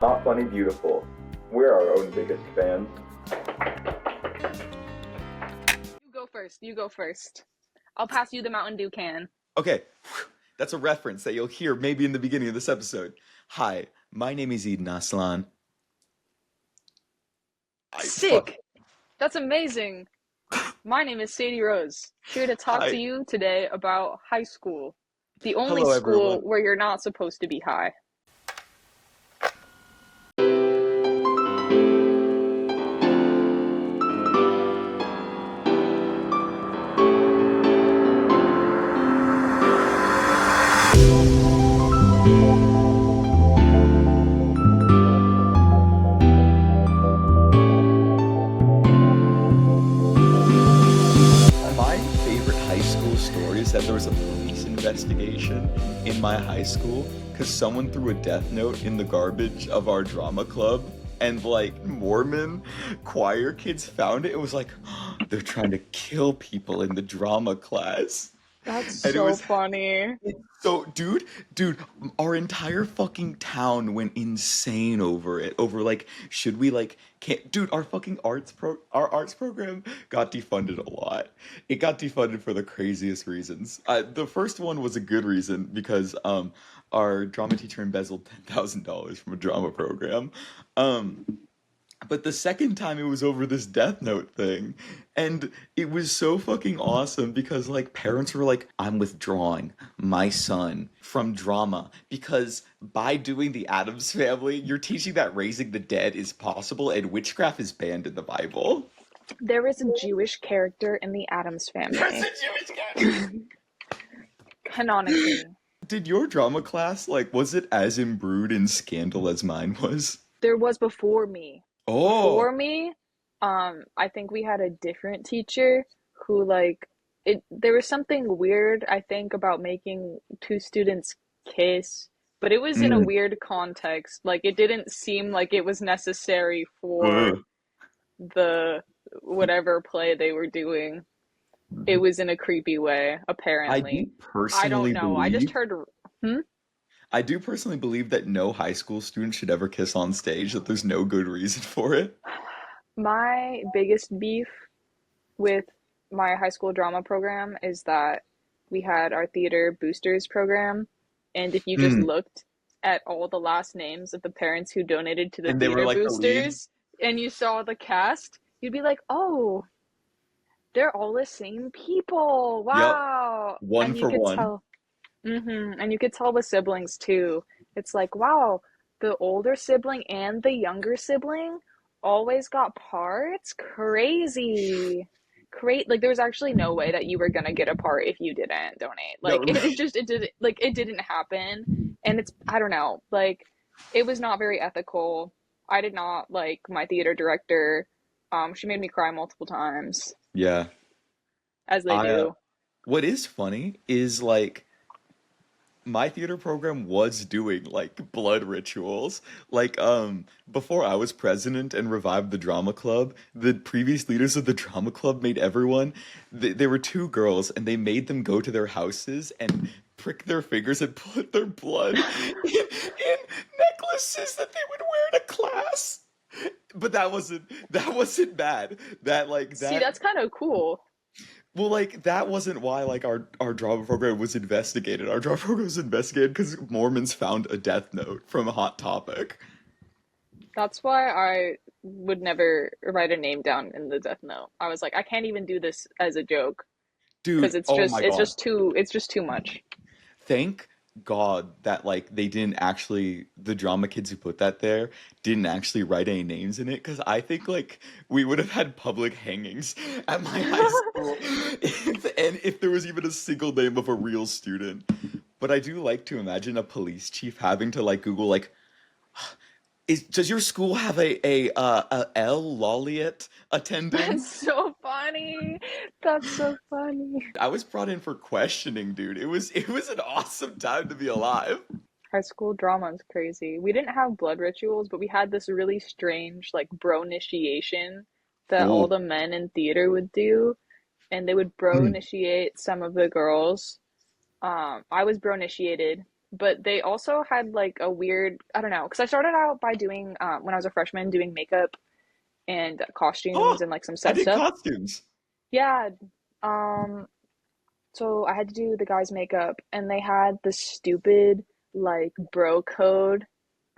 Not funny, beautiful. We're our own biggest fans. You go first. You go first. I'll pass you the Mountain Dew can. Okay, that's a reference that you'll hear maybe in the beginning of this episode. Hi, my name is Eden Aslan. Fuck. Sick. That's amazing. My name is Sadie Rose, here to talk to Hi. you today about high school. The only Hello, school everyone. where you're not supposed to be high. My favorite high school story is that there was a police investigation in my high school because someone threw a death note in the garbage of our drama club, and like Mormon choir kids found it. It was like, they're trying to kill people in the drama class. That's And it so was funny. so, dude, our entire fucking town went insane over it. Over like, should we like, can't, dude, our arts program got defunded a lot. It got defunded for the craziest reasons. The first one was a good reason because our drama teacher embezzled $10,000 from a drama program. Um, but the second time it was over this Death Note thing. And it was so fucking awesome because like parents were like, I'm withdrawing my son from drama because by doing the Addams Family, you're teaching that raising the dead is possible and witchcraft is banned in the Bible. There is a Jewish character in the Addams There's a family. Jewish character. Canonically. Did your drama class, like, was it as imbrued in scandal as mine was? There was before me. Oh. Before me, I think we had a different teacher who like there was something weird, I think, about making two students kiss, but it was in a Mm. weird context. Like it didn't seem like it was necessary for Ugh. the whatever play they were doing. It was in a creepy way, I do apparently. I don't personally know. I just believe heard, hmm? I do personally believe that no high school student should ever kiss on stage, that there's no good reason for it. My biggest beef with my high school drama program is that we had our theater boosters program, and if you just Mm. looked at all the last names of the parents who donated to the And they were theater like the lead. boosters and you saw the cast, you'd be like, "Oh, they're all the same people. Yep, Wow." one And you for could one. tell and you could tell with siblings too. It's like, wow, the older sibling and the younger sibling always got parts? Crazy. Great. Like there was actually no way that you were gonna get a part if you didn't donate. No, Like it didn't like it didn't happen. And it's I don't know, like it was not very ethical. I did not like my theater director. She made me cry multiple times, yeah. as they I do. What is funny is like my theater program was doing like blood rituals. Like before I was president and revived the drama club, the previous leaders of the drama club made everyone there were two girls and they made them go to their houses and prick their fingers and put their blood in necklaces that they would wear to class. But that wasn't bad. That like See, that that's kind of cool. well, like that wasn't why like our drama program was investigated. Our drama program was investigated because Mormons found a death note from a Hot Topic. That's why I would never write a name down in the death note. I was like, I can't even do this as a joke because Dude, oh my God. it's just too much. Thank God that like they didn't actually the drama kids who put that there didn't actually write any names in it because I think like we would have had public hangings at my high school if there was even a single name of a real student. But I do like to imagine a police chief having to like Google like does your school have a L Lolliet That's attending? so funny. That's so funny. I was brought in for questioning, dude. It was an awesome time to be alive. High school drama is crazy. We didn't have blood rituals, but we had this really strange like bro initiation that all Oh, the men in theater would do, and they would bro mm, initiate some of the girls. I was bro initiated but they also had like a weird, I don't know, because I started out by doing when I was a freshman doing makeup and costumes Oh, and like some I set did stuff. costumes. Yeah. Um, so I had to do the guy's makeup, and they had this stupid like bro code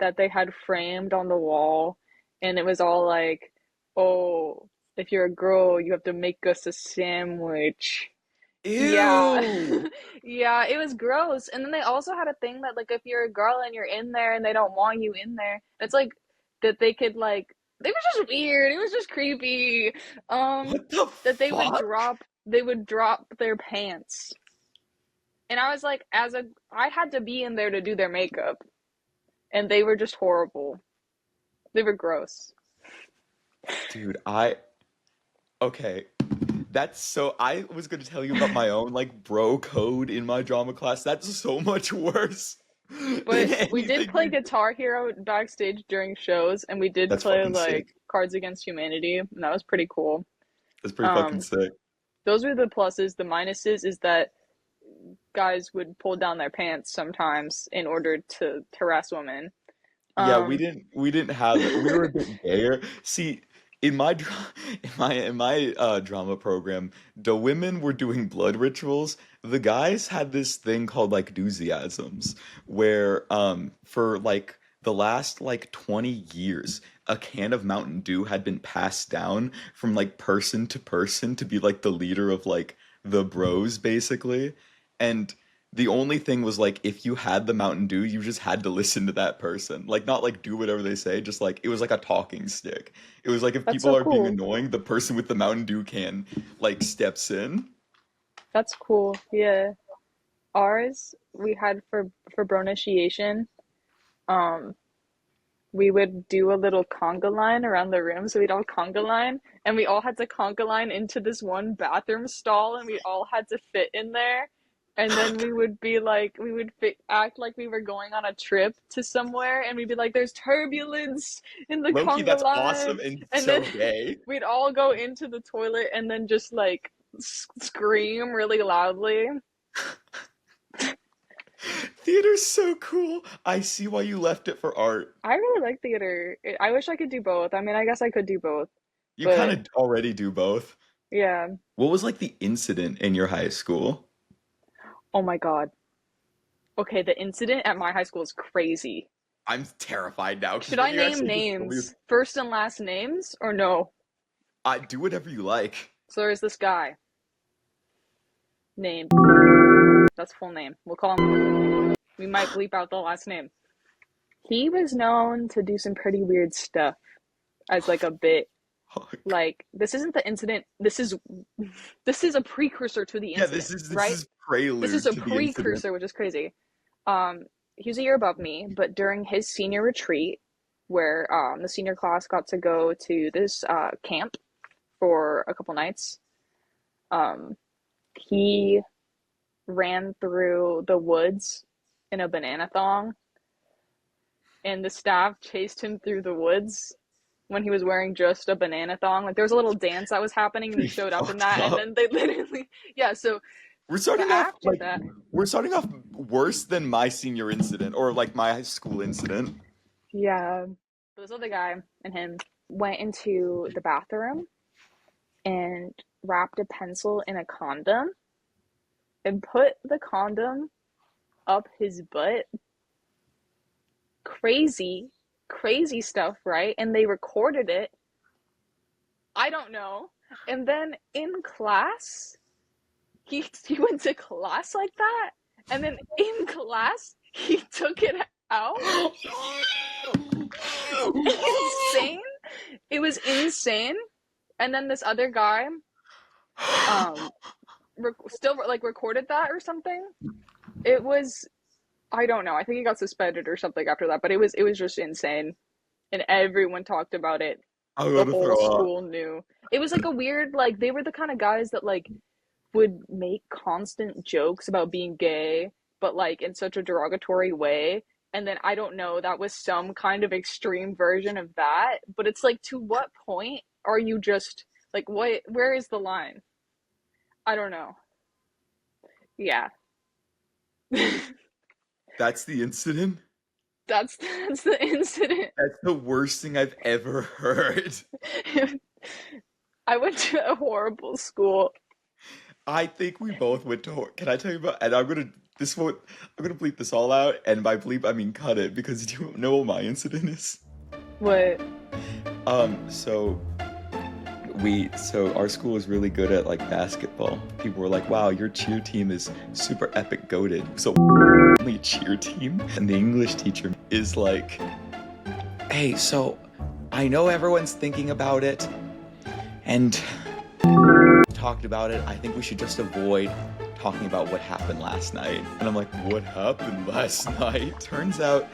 that they had framed on the wall, and it was all like, "Oh, if you're a girl, you have to make us a sandwich." Yeah. Ew. Yeah, it was gross. And then they also had a thing that like if you're a girl and you're in there and they don't want you in there, it's like that they could like they were just weird. It was just creepy. What the That fuck? they would drop their pants. And I was like I had to be in there to do their makeup and they were just horrible. They were gross. Dude, okay. That's so I was gonna tell you about my own like bro code in my drama class. That's so much worse than But we did anything play you Guitar Hero backstage during shows and we did That's play fucking like sick. Cards Against Humanity and that was pretty cool. That's pretty fucking Um, sick. those were the pluses. The minuses is that guys would pull down their pants sometimes in order to harass women. Yeah, Um, we didn't have that. We were a bit gayer. See, in my dra- in my drama program, the women were doing blood rituals. The guys had this thing called like enthusiasms, where for like the last like 20 years, a can of Mountain Dew had been passed down from like person to person to be like the leader of like the bros basically. And the only thing was like if you had the Mountain Dew, you just had to listen to that person. Like not like do whatever they say, just like it was like a talking stick. It was like if that's people so are being cool. annoying, the person with the Mountain Dew can like steps in. That's cool. Yeah. Ours we had for bronitiation. Um, we would do a little conga line around the room, so we'd all conga line, and we all had to conga line into this one bathroom stall, and we all had to fit in there. And then we would be like, act like we were going on a trip to somewhere, and we'd be like, "There's turbulence in the Loki, conga that's line," awesome and and then so gay. we'd all go into the toilet and then just like scream really loudly. Theater's so cool. I see why you left it for art. I really like theater. I wish I could do both. I mean, I guess I could do both, You kind but of already do both. yeah. What was like the incident in your high school? Oh my God. Okay, the incident at my high school is crazy. I'm terrified now because Should what I you're name actually just told me is names, first and last names, or no? I do whatever you like. So there's this guy named, that's full name. We'll call him, we might bleep out the last name. He was known to do some pretty weird stuff as like a bit. Fuck. Like, this isn't the incident, this is a precursor to the Yeah, incident, this right? is This is prelude a to the incident. precursor, which is crazy. He was a year above me, but during his senior retreat, where the senior class got to go to this camp for a couple nights, um, he ran through the woods in a banana thong, and the staff chased him through the woods when he was wearing just a banana thong. Like there was a little dance that was happening, and he Pretty showed up in fucked that, and up. then they literally, yeah. So, We're but starting off after like that, we're starting off worse than my senior incident or like my high school incident. yeah, this other guy and him went into the bathroom and wrapped a pencil in a condom and put the condom up his butt. Crazy, crazy stuff, right? And they recorded it. I don't know. And then in class, he went to class like that, and then in class he took it out. Insane. It was insane. And then this other guy, um, still like recorded that or something. It was I don't know. I think he got suspended or something after that, but it was just insane, and everyone talked about it. I'm The gonna whole throw up. school knew. It was like a weird like they were the kind of guys that like would make constant jokes about being gay, but like in such a derogatory way. And then I don't know, that was some kind of extreme version of that. But it's like, to what point are you just like, what? Where is the line? I don't know. Yeah. That's the incident? That's the incident. That's the worst thing I've ever heard. I went to a horrible school. I think we both went to can I tell you about, and I'm gonna, this won't, I'm gonna bleep this all out, and by bleep I mean cut it, because you don't know what my incident is. What? So so our school was really good at like basketball. People were like, wow, your cheer team is super epic goated. So only a cheer team. And the English teacher is like, hey, so I know everyone's thinking about it and talked about it. I think we should just avoid talking about what happened last night. And I'm like, what happened last night? Turns out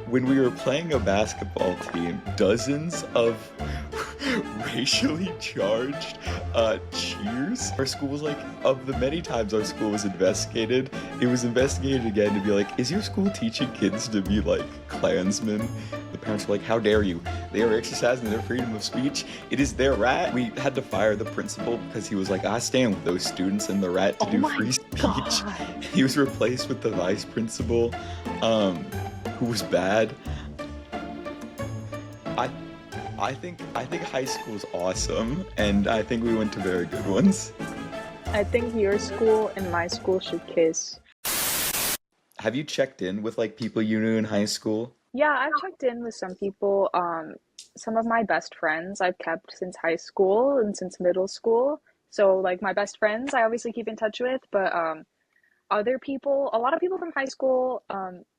when we were playing a basketball team, dozens of racially charged cheers. Our school was like, of the many times our school was investigated, it was investigated again to be like, is your school teaching kids to be like Klansmen? The parents were like, how dare you? They are exercising their freedom of speech. It is their right. We had to fire the principal because he was like, I stand with those students and the right to Oh do my free speech. God. He was replaced with the vice principal, who was bad. I I think high school's awesome, and I think we went to very good ones. I think your school and my school should kiss. Have you checked in with like people you knew in high school? Yeah, I've checked in with some people. Some of my best friends I've kept since high school and since middle school. So like my best friends I obviously keep in touch with, but other people, a lot of people from high school,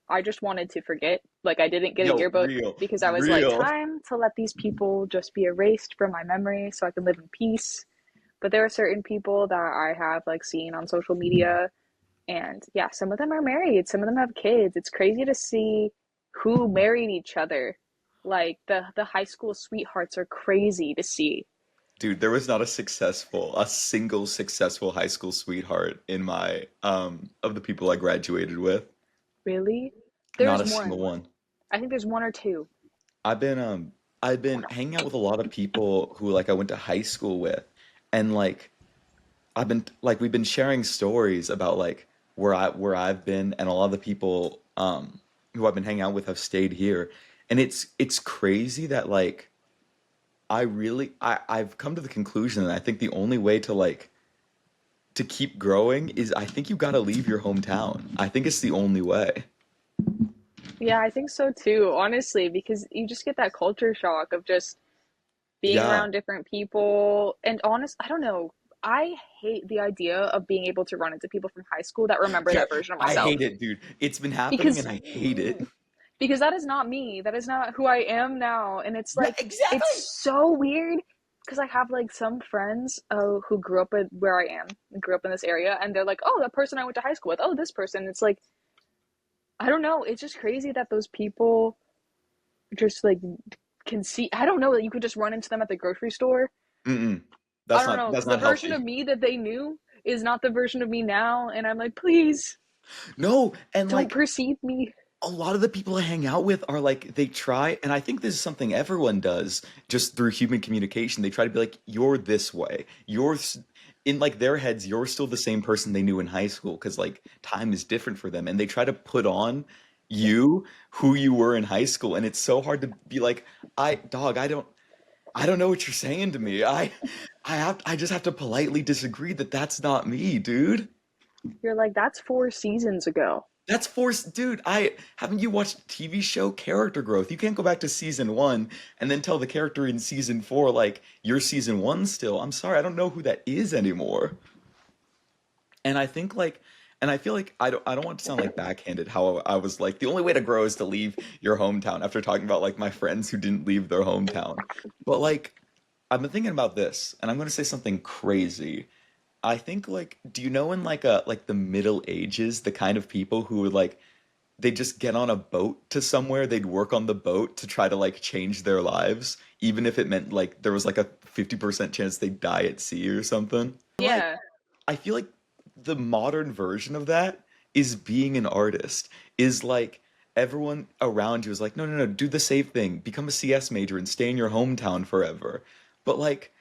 I just wanted to forget. Like I didn't get a Yo, yearbook real, because I was like, real. time to let these people just be erased from my memory so I can live in peace. But there are certain people that I have like seen on social media, and yeah, some of them are married, some of them have kids. It's crazy to see who married each other. Like the high school sweethearts are crazy to see. Dude, there was not a single successful high school sweetheart in my of the people I graduated with. Really? Not There's a single one. one. I think there's one or two. I've been I've been hanging out with a lot of people who like I went to high school with, and like I've been like we've been sharing stories about like where I've been, and a lot of the people who I've been hanging out with have stayed here. And it's crazy that like I've come to the conclusion that I think the only way to like to keep growing is I think you gotta leave your hometown. I think it's the only way. Yeah, I think so too, honestly, because you just get that culture shock of just being Yeah. around different people. And I don't know. I hate the idea of being able to run into people from high school that remember Yeah, that version of I myself. hate it, dude. It's been happening and Because I hate it. because that is not me. That is not who I am now. And it's Yeah, like it's exactly. so weird because I have like some friends who grew up at where I am, grew up in this area, and they're like, "Oh, that person I went to high school with. Oh, this person." It's like I don't know. It's just crazy that those people just like can see. I don't know that you could just run into them at the grocery store. Mm-mm. I don't know That's because the not version healthy. of me that they knew is not the version of me now, and I'm like, please No, and don't like perceive me. a lot of the people I hang out with are like they try, and I think this is something everyone does just through human communication. They try to be like, "You're this way. In like their heads, you're still the same person they knew in high school because like time is different for them, and they try to put on you who you were in high school, and it's so hard to be like, I don't know what you're saying to me. I just have to politely disagree that that's not me, dude." You're like, that's 4 seasons ago. That's forced, dude. I haven't you watched the TV show Character Growth? You can't go back to season one and then tell the character in season four like you're season one still. I'm sorry, I don't know who that is anymore. And I think like, and I feel like I don't want to sound like backhanded. How I was like the only way to grow is to leave your hometown after talking about like my friends who didn't leave their hometown. But like, I've been thinking about this, and I'm going to say something crazy. I think like, do you know in like the Middle Ages, the kind of people who would like they just get on a boat to somewhere, they'd work on the boat to try to like change their lives, even if it meant like there was like a 50% chance they'd die at sea or something. Like, Yeah. I feel like the modern version of that is being an artist, is like everyone around you is like, no, no, no, do the safe thing, become a CS major and stay in your hometown forever. But like,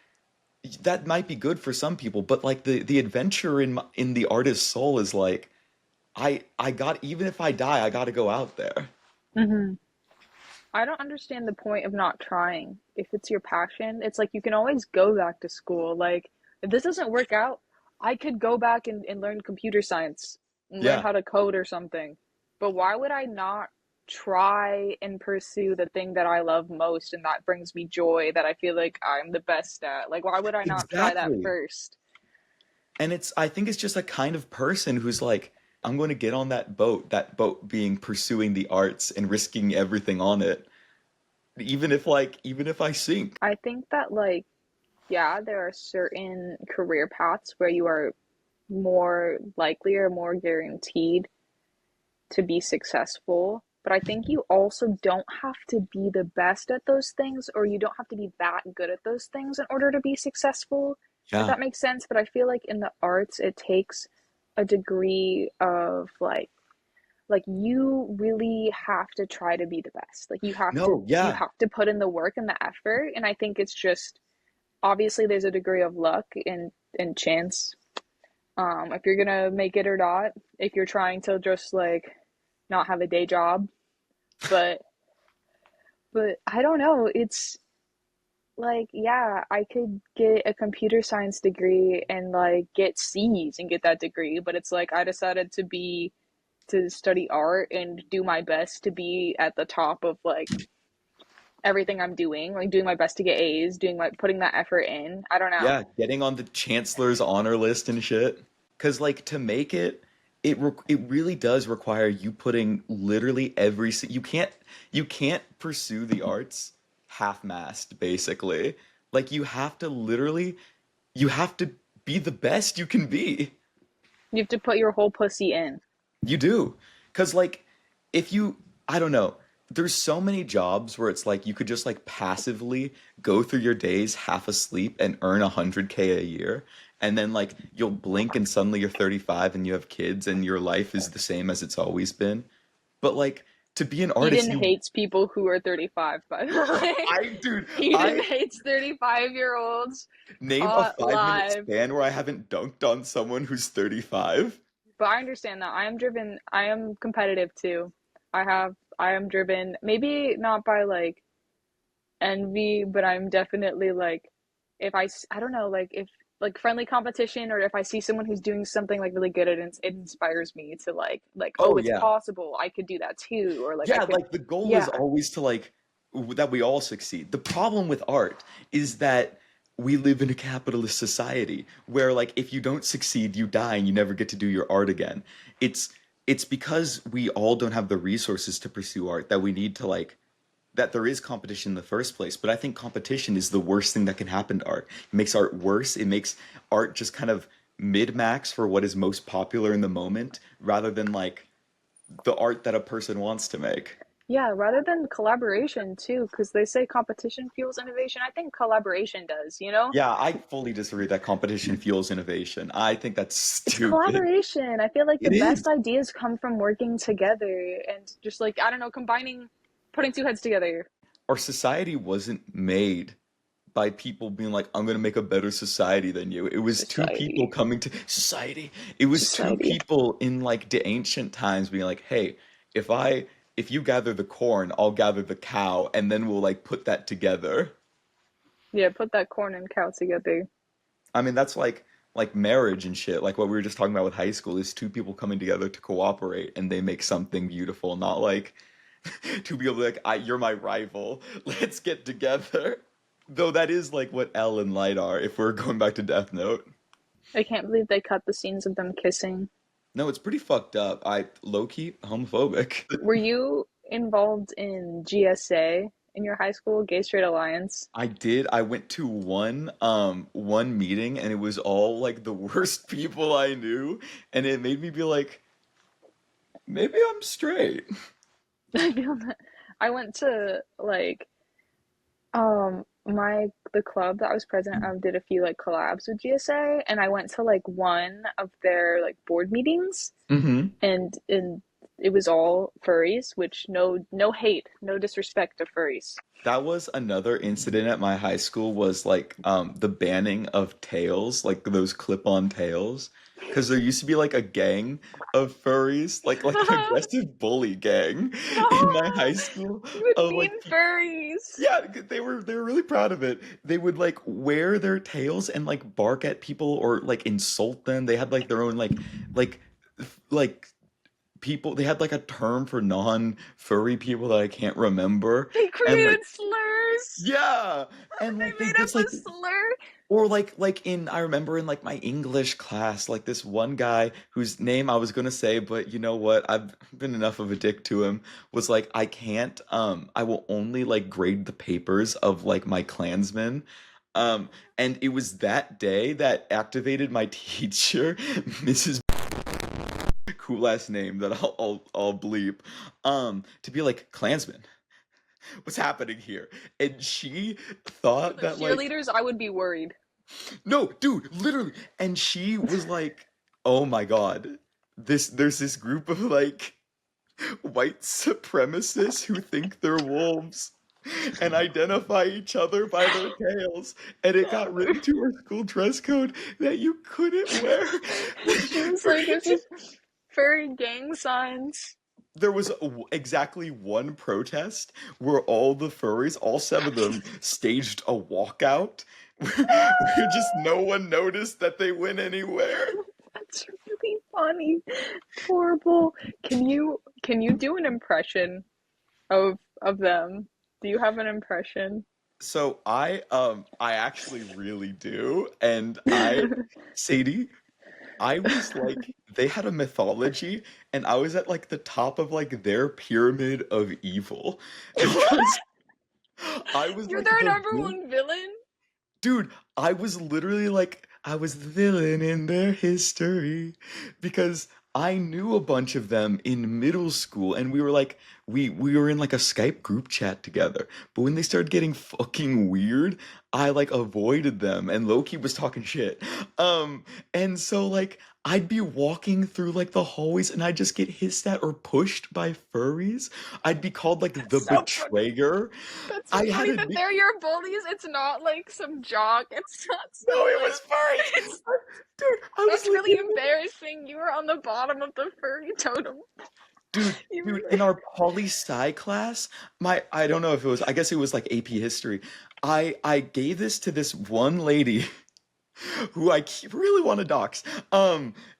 that might be good for some people, but like the adventure in the artist's soul is like I got even if I die, I got to go out there. Hmm. I don't understand the point of not trying. If it's your passion, it's like you can always go back to school. Like, if this doesn't work out, I could go back and learn computer science and learn Yeah, how to code or something. But why would I not try and pursue the thing that I love most and that brings me joy that I feel like I'm the best at? Like, why would I not try that exactly. first? And I think it's just a kind of person who's like, I'm going to get on that boat being pursuing the arts and risking everything on it, even if I sink. I think that, like, yeah, there are certain career paths where you are more likely or more guaranteed to be successful. But I think you also don't have to be the best at those things, or you don't have to be that good at those things in order to be successful, if Yeah. that makes sense. But I feel like in the arts, it takes a degree of like you really have to try to be the best. Like No, you yeah. have to put in the work and the effort. And I think it's just obviously there's a degree of luck and chance, if you're gonna make it or not, if you're trying to just like not have a day job. But I don't know. It's like, yeah, I could get a computer science degree and like get C's and get that degree, but it's like I decided to study art and do my best to be at the top of like everything I'm doing, like doing my best to get A's, doing my putting that effort in. I don't know. Yeah, getting on the chancellor's honor list and shit. 'Cause like to make it, it really does require you putting literally you can't pursue the arts half-mast basically. Like you have to be the best you can be. You have to put your whole pussy in. You do. 'Cause like if you I don't know, there's so many jobs where it's like you could just like passively go through your days half asleep and earn 100K a year. And then like you'll blink and suddenly you're 35 and you have kids and your life is the same as it's always been. But like to be an artist, Eden you hates people who are 35, by the way. dude, Eden I hates 35-year-olds name a caught 5 minute live. span where I haven't dunked on someone who's 35. But I understand that. I am driven, I am competitive too. I am driven, maybe not by like envy, but I'm definitely like, if I don't know, like if like friendly competition, or if I see someone who's doing something like really good, it inspires me to Oh oh, it's yeah. possible. I could do that too. Or like I Yeah, could, like the goal is yeah. always to that we all succeed. The problem with art is that we live in a capitalist society where like if you don't succeed, you die and you never get to do your art again. It's it's because we all don't have the resources to pursue art that we need to that there is competition in the first place. But I think competition is the worst thing that can happen to art. It makes art worse. It makes art just kind of mid-max for what is most popular in the moment rather than like the art that a person wants to make. Yeah, rather than collaboration too, because they say competition fuels innovation. I think collaboration does, you know? Yeah, I fully disagree that competition fuels innovation. I think that's It's stupid. collaboration. I feel like the It best is. ideas come from working together and just like, I don't know, putting two heads together. Our society wasn't made by people being like, I'm gonna make a better society than you. It was two people Society. coming to society. It was two Society. people in like the ancient times being like, hey, if you gather the corn, I'll gather the cow, and then we'll like put that together. Yeah, put that corn and cow together. I mean, that's like marriage and shit. Like what we were just talking about with high school is two people coming together to cooperate and they make something beautiful, not like two people like you're my rival. Let's get together. Though that is like what L and Light are if we're going back to Death Note. I can't believe they cut the scenes of them kissing. No, it's pretty fucked up. I low key homophobic. Were you involved in GSA in your high school, Gay Straight Alliance? I did. I went to one meeting and it was all like the worst people I knew and it made me be like maybe I'm straight. I feel that I went to like the club that I was president of did a few like collabs with GSA, and I went to like one of their like board meetings, Mm-hmm. and it was all furries, which no hate, no disrespect to furries. That was another incident at my high school was like the banning of tails, like those clip-on tails. Because there used to be like a gang of furries, like an aggressive bully gang in my high school With of mean like furries. yeah, they were really proud of it. They would like wear their tails and like bark at people or like insult them. They had like their own like like people they had like a term for non-furry people that I can't remember. They And like created slurs. yeah, and They like they made up just like a slur. or like in I remember in like my English class, like this one guy whose name I was gonna say, but you know what? I've been enough of a dick to him, was like, I can't I will only like grade the papers of like my Klansmen. And it was that day that activated my teacher, Mrs. cool ass name that I'll bleep, to be like, Klansman, what's happening here? And she For thought the that like cheerleaders, I would be worried. no, dude, literally. And she was like, "Oh my God. There's this group of like white supremacists who think they're wolves and identify each other by their tails." And it got written to our school dress code that you couldn't wear She was like, furry "This is furry gang signs." there was exactly one protest where all the furries, all seven of them, staged a walkout where just no one noticed that they went anywhere. That's really funny. Horrible. Can you do an impression of them? Do you have an impression? So I actually really do, and Sadie, I was like they had a mythology and I was at like the top of like their pyramid of evil because I was You're like their the number one villain? dude, I was literally like, I was the villain in their history because I knew a bunch of them in middle school and we were like, we were in like a Skype group chat together. But when they started getting fucking weird, I like avoided them and Loki was talking shit. Um, and so like I'd be walking through like the hallways and I'd just get hissed at or pushed by furries. I'd be called like That's the so funny. betrayer. That's so I had funny a that nick they're your bullies. It's not like some jock. It's not No, some it like was furries. it's Dude, I was that's really legitimately embarrassing. You were on the bottom of the furry totem. dude, You dude, were in our poli sci class, my I don't know if it was I guess it was like AP history. I gave this to this one lady who really want to dox.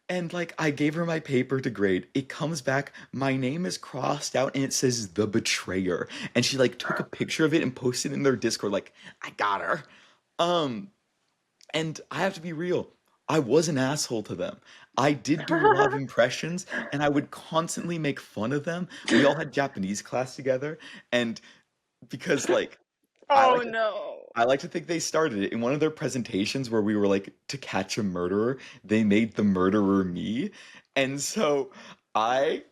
And like I gave her my paper to grade. It comes back, my name is crossed out and it says the betrayer. And she like took a picture of it and posted it in their Discord like, I got her. Um And I have to be real, I was an asshole to them. I did do a lot of impressions, and I would constantly make fun of them. We all had Japanese class together, and because like I Oh like to, no. I like to think they started it in one of their presentations where we were like to catch a murderer. They made the murderer me, and so I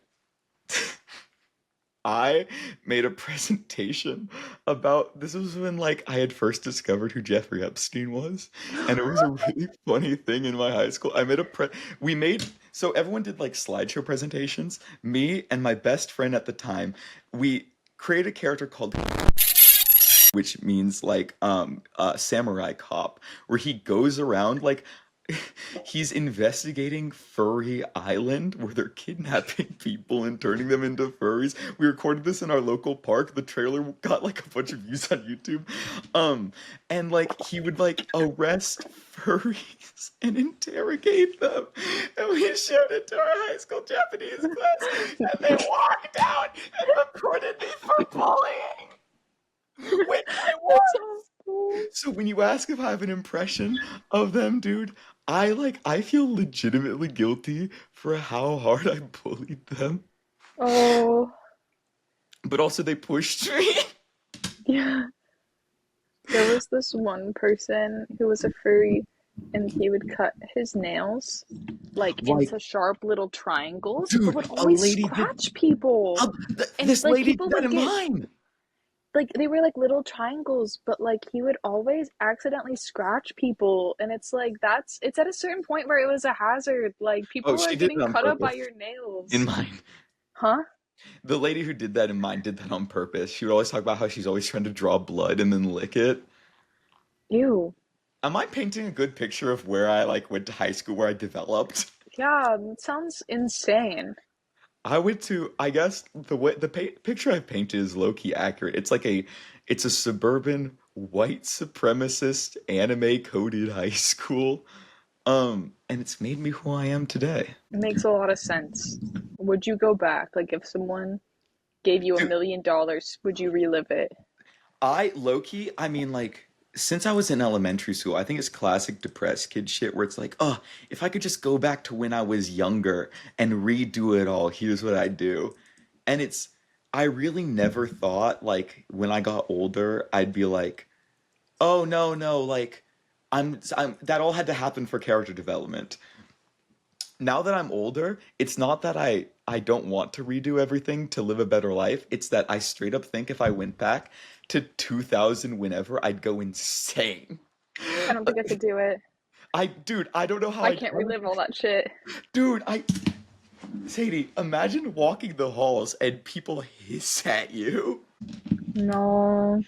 I made a presentation about this was when like I had first discovered who Jeffrey Epstein was, and it was a really funny thing in my high school. I made a pre we made so everyone did like slideshow presentations. Me and my best friend at the time, we created a character called which means like samurai cop, where he goes around like he's investigating Furry Island where they're kidnapping people and turning them into furries. We recorded this in our local park. The trailer got like a bunch of views on YouTube. And like he would like arrest furries and interrogate them. And we showed it to our high school Japanese class and they walked out and reported me for bullying. Which I That's was. awful. So when you ask if I have an impression of them, dude, I feel legitimately guilty for how hard I bullied them. Oh But also they pushed me. yeah. There was this one person who was a furry and he would cut his nails like Like, into sharp little triangles, but dude, would a always lady did scratch people. And this like lady people did that would in get mine. like they were like little triangles, but like he would always accidentally scratch people and it's like it's at a certain point where it was a hazard. Like Oh, people are she did it getting on cut up by purpose your in nails. mine. Huh? The lady who did that in mine did that on purpose. She would always talk about how she's always trying to draw blood and then lick it. Ew. Am I painting a good picture of where I like went to high school, where I developed? Yeah, that sounds insane. I went to, I guess the way the picture I painted is low key accurate. It's a suburban white supremacist anime coded high school. And it's made me who I am today. It makes a lot of sense. Would you go back? Like, if someone gave you a Dude, million dollars, would you relive it? I low key, I mean, like, since I was in elementary school, I think it's classic depressed kid shit where it's like, oh, if I could just go back to when I was younger and redo it all, here's what I do. And I really never thought, like, when I got older, I'd be like, oh, no, no, like, that all had to happen for character development. Now that I'm older, it's not that I don't want to redo everything to live a better life. It's that I straight up think if I went back to 2000 whenever, I'd go insane. I don't think I could do it. Dude, I don't know how I can't relive all that shit. dude, Sadie, imagine walking the halls and people hiss at you No.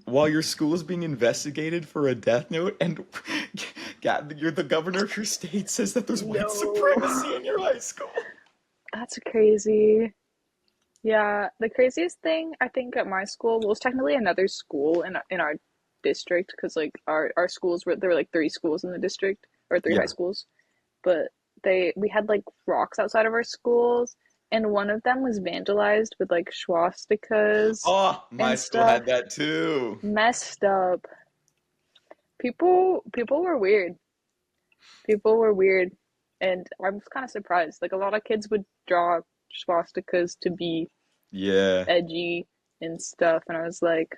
while your school is being investigated for a death note and you're the governor of your state says that there's white No. supremacy in your high school. That's crazy. Yeah, the craziest thing I think at my school, well, it was technically another school in our district because like our schools were there were like three schools in the district or three high Yeah. schools, but we had like rocks outside of our schools, and one of them was vandalized with like swastikas Oh, my and school stuff. had that too. Messed up. People were weird. People were weird, and I was kind of surprised. Like a lot of kids would draw swastikas to be Yeah. edgy and stuff, and I was like,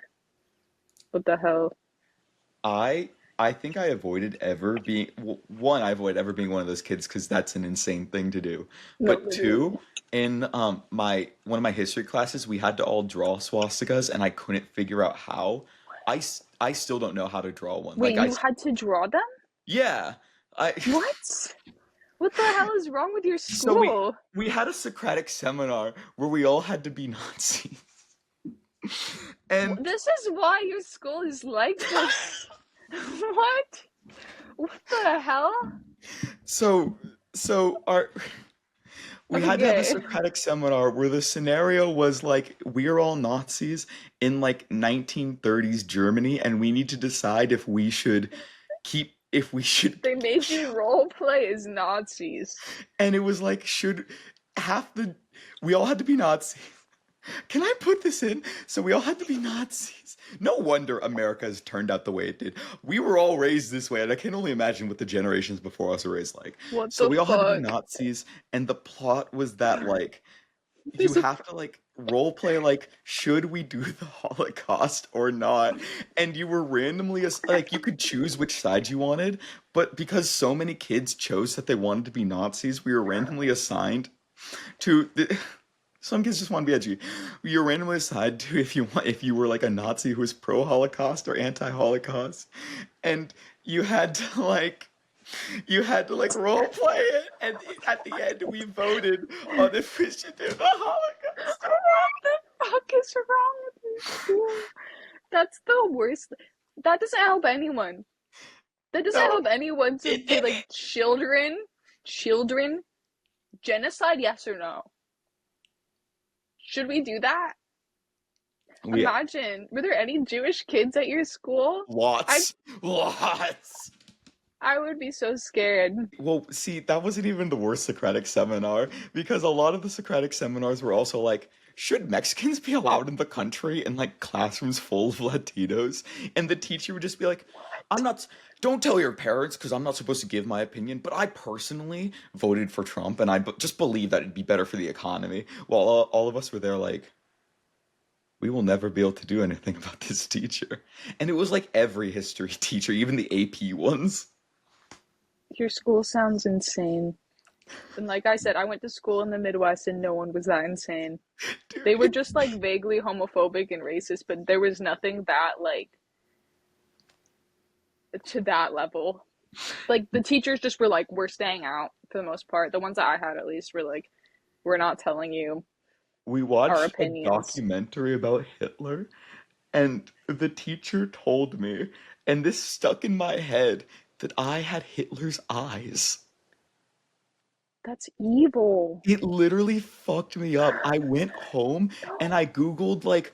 what the hell? I I think I avoided ever being one, I avoid ever being one of those kids because that's an insane thing to do. No, But literally. two, in my one of my history classes, we had to all draw swastikas and I couldn't figure out how. I still don't know how to draw one. Wait, you had to draw them? Yeah. I What? What the hell is wrong with your so we school? we had a Socratic seminar where we all had to be Nazis. And This is why your school is like this. What? What the hell? so our we had to have a Okay. Socratic seminar where the scenario was like we're all Nazis in like 1930s Germany and we need to decide if we should They made you role play as Nazis. and it was like should half the we all had to be Nazis. Can I put this in? So we all had to be Nazis. No wonder America has turned out the way it did. We were all raised this way, and I can only imagine what the generations before us were raised like. What So the we all had to be fuck? Nazis, and the plot was that like you There's a have to like role play like should we do the Holocaust or not? And you were randomly like you could choose which side you wanted, but because so many kids chose that they wanted to be Nazis, we were randomly assigned to the, some kids just want to be edgy. You're randomly assigned to if you were like a Nazi who was pro Holocaust or anti Holocaust, and you had to like you had to like role play it, and at the end we voted on if we should do the Holocaust. what the fuck is wrong with your school? That's the worst. That doesn't help anyone. That doesn't No, help anyone to be like it, children, genocide, yes or no? Should we do that? we Imagine, were there any Jewish kids at your school? I lots. I would be so scared. Well, see, that wasn't even the worst Socratic seminar because a lot of the Socratic seminars were also like, should Mexicans be allowed in the country in like classrooms full of Latinos? And the teacher would just be like, I'm not, don't tell your parents because I'm not supposed to give my opinion, but I personally voted for Trump and just believe that it'd be better for the economy. While all of us were there like, we will never be able to do anything about this teacher. And it was like every history teacher, even the AP ones. Your school sounds insane. And like I said, I went to school in the Midwest and no one was that insane. They were Dude, just like vaguely homophobic and racist, but there was nothing that like to that level. Like the teachers just were like, we're staying out for the most part. The ones that I had at least were like, we're not telling you. we our watched a opinions. documentary about Hitler, and the teacher told me, and this stuck in my head, that I had Hitler's eyes. That's evil. It literally fucked me up. I went home and I Googled, like,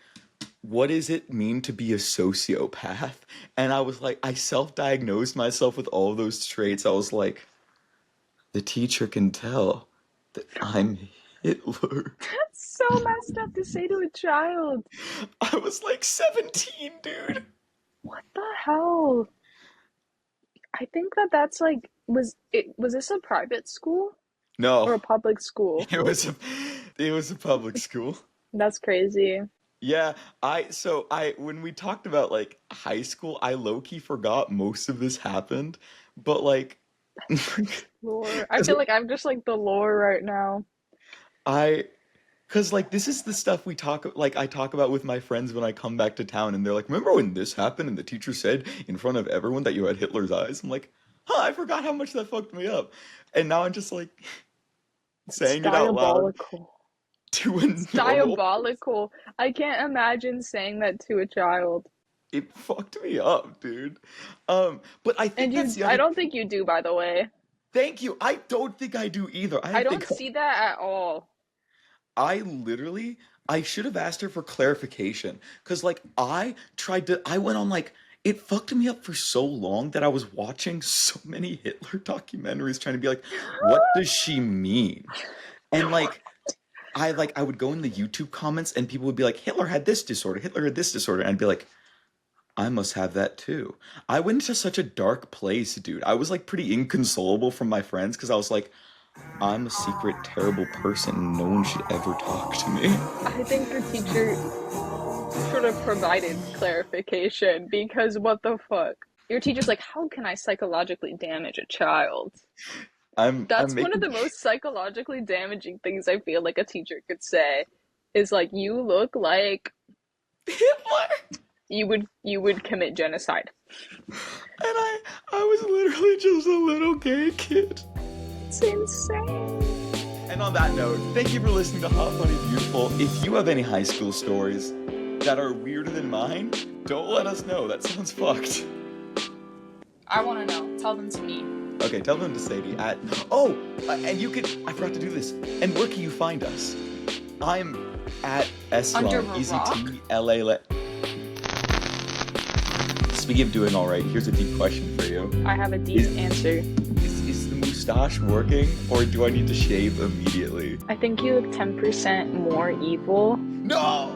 what does it mean to be a sociopath? And I was like, I self-diagnosed myself with all those traits. I was like, the teacher can tell that I'm Hitler. That's so messed up to say to a child. I was like 17, dude. What the hell? I think that's like was this a private school or No, a public school? it was a, it was a public school. That's crazy. Yeah, I when we talked about like high school, I low-key forgot most of this happened, but like Lore. I 'cause feel like I'm just like the lore right now. I Cause like this is the stuff I talk about with my friends when I come back to town, and they're like, "Remember when this happened and the teacher said in front of everyone that you had Hitler's eyes?" I'm like, "Huh, I forgot how much that fucked me up." And now I'm just like It's saying it out loud diabolical. to a It's normal. diabolical. I can't imagine saying that to a child. It fucked me up, dude. But I think And that's the I other. don't think you do, by the way. Thank you. I don't think I do either. I don't see that at all. I literally, I should have asked her for clarification. Cause like I went on like, it fucked me up for so long that I was watching so many Hitler documentaries trying to be like, what does she mean? And I would go in the YouTube comments and people would be like, Hitler had this disorder, Hitler had this disorder. And I'd be like, I must have that too. I went into such a dark place, dude. I was like pretty inconsolable from my friends because I was like, I'm a secret terrible person. No one should ever talk to me. I think your teacher should have provided clarification because what the fuck? Your teacher's like, how can I psychologically damage a child? I'm That's one of making the most psychologically damaging things I feel like a teacher could say is like, you look like Hitler. you would commit genocide. And I was literally just a little gay kid. It's insane. And on that note, thank you for listening to Hot Funny Beautiful. If you have any high school stories that are weirder than mine, don't let us know. That sounds fucked. I want to know. Tell them to me. Okay, tell them to Sadie at and you can I forgot to do this. And where can you find us? I'm at Under a EZTLA. Speaking of doing all right, here's a deep question for you. I have a deep answer. Is the moustache working, or do I need to shave immediately? I think you look 10% more evil. No!